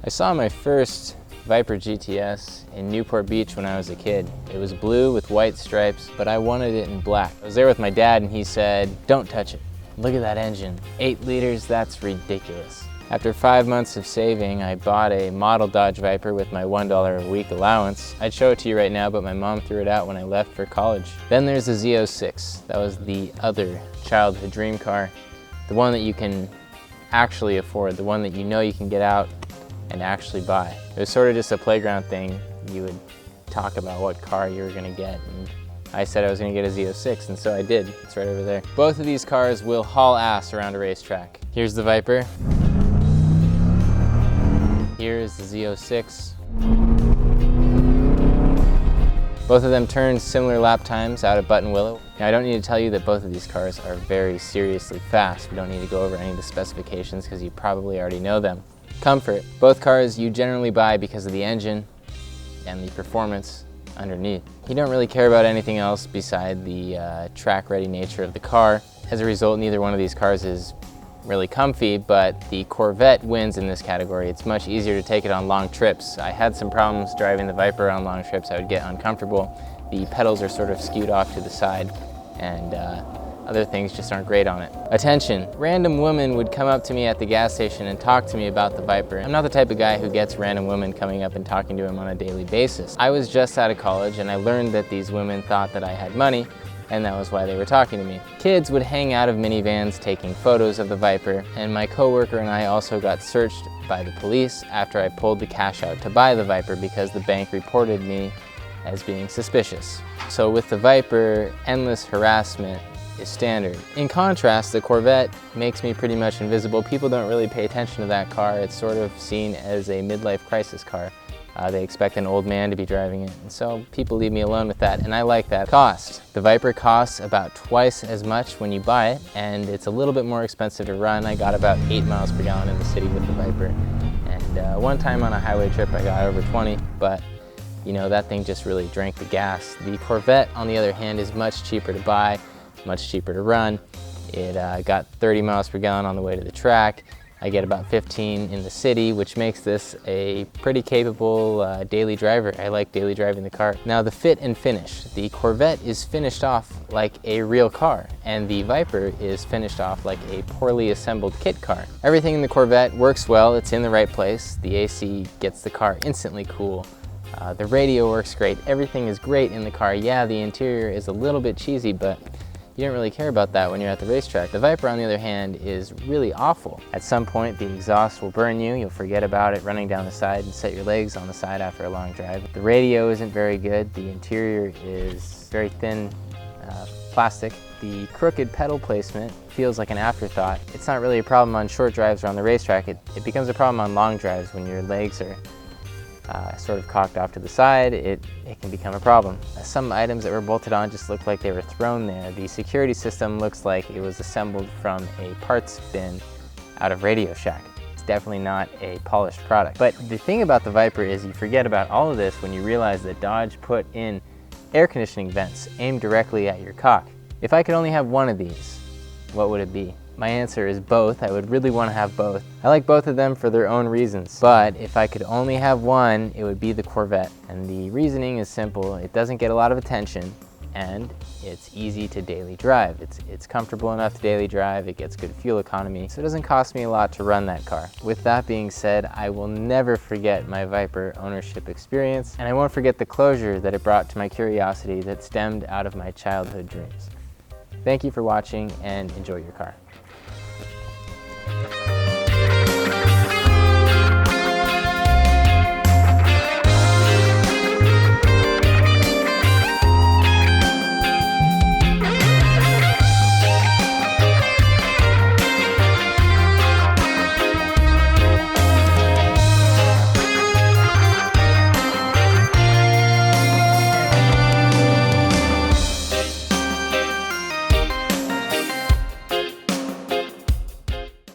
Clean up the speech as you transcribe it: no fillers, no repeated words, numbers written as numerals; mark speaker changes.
Speaker 1: I saw my first Viper GTS in Newport Beach when I was a kid. It was blue with white stripes, but I wanted it in black. I was there with my dad and he said, "Don't touch it. Look at that engine. 8 liters, that's ridiculous." After 5 months of saving, I bought a model Dodge Viper with my $1 a week allowance. I'd show it to you right now, but my mom threw it out when I left for college. Then there's the Z06. That was the other childhood dream car. The one that you can actually afford, the one that you know you can get out and actually buy. It was sort of just a playground thing. You would talk about what car you were gonna get, and I said I was gonna get a Z06, and so I did. It's right over there. Both of these cars will haul ass around a racetrack. Here's the Viper. Here's the Z06. Both of them turned similar lap times out at Buttonwillow. Now, I don't need to tell you that both of these cars are very seriously fast. We don't need to go over any of the specifications because you probably already know them. Comfort. Both cars you generally buy because of the engine and the performance underneath. You don't really care about anything else beside the track-ready nature of the car. As a result, neither one of these cars is really comfy, but the Corvette wins in this category. It's much easier to take it on long trips. I had some problems driving the Viper on long trips. I would get uncomfortable. The pedals are sort of skewed off to the side, and other things just aren't great on it. Attention. Random women would come up to me at the gas station and talk to me about the Viper. I'm not the type of guy who gets random women coming up and talking to him on a daily basis. I was just out of college and I learned that these women thought that I had money, and that was why they were talking to me. Kids would hang out of minivans taking photos of the Viper, and my coworker and I also got searched by the police after I pulled the cash out to buy the Viper because the bank reported me as being suspicious. So with the Viper, endless harassment is standard. In contrast, the Corvette makes me pretty much invisible. People don't really pay attention to that car. It's sort of seen as a midlife crisis car. They expect an old man to be driving it, and so people leave me alone with that, and I like that. Cost. The Viper costs about twice as much when you buy it, and it's a little bit more expensive to run. I got about 8 miles per gallon in the city with the Viper, and one time on a highway trip I got over 20, but you know, that thing just really drank the gas. The Corvette, on the other hand, is much cheaper to buy, much cheaper to run. It got 30 miles per gallon on the way to the track. I get about 15 in the city, which makes this a pretty capable daily driver. I like daily driving the car. Now, the fit and finish. The Corvette is finished off like a real car, and the Viper is finished off like a poorly assembled kit car. Everything in the Corvette works well. It's in the right place. The AC gets the car instantly cool. The radio works great. Everything is great in the car. Yeah, the interior is a little bit cheesy, but you don't really care about that when you're at the racetrack. The Viper, on the other hand, is really awful. At some point, the exhaust will burn you. You'll forget about it running down the side and set your legs on the side after a long drive. The radio isn't very good. The interior is very thin plastic. The crooked pedal placement feels like an afterthought. It's not really a problem on short drives or on the racetrack. It becomes a problem on long drives when your legs are sort of cocked off to the side. It can become a problem. Some items that were bolted on just look like they were thrown there. The security system looks like it was assembled from a parts bin out of Radio Shack. It's definitely not a polished product. But the thing about the Viper is you forget about all of this when you realize that Dodge put in air conditioning vents aimed directly at your cock. If I could only have one of these, what would it be? My answer is both. I would really want to have both. I like both of them for their own reasons, but if I could only have one, it would be the Corvette. And the reasoning is simple. It doesn't get a lot of attention, and it's easy to daily drive. It's comfortable enough to daily drive. It gets good fuel economy, so it doesn't cost me a lot to run that car. With that being said, I will never forget my Viper ownership experience, and I won't forget the closure that it brought to my curiosity that stemmed out of my childhood dreams. Thank you for watching, and enjoy your car.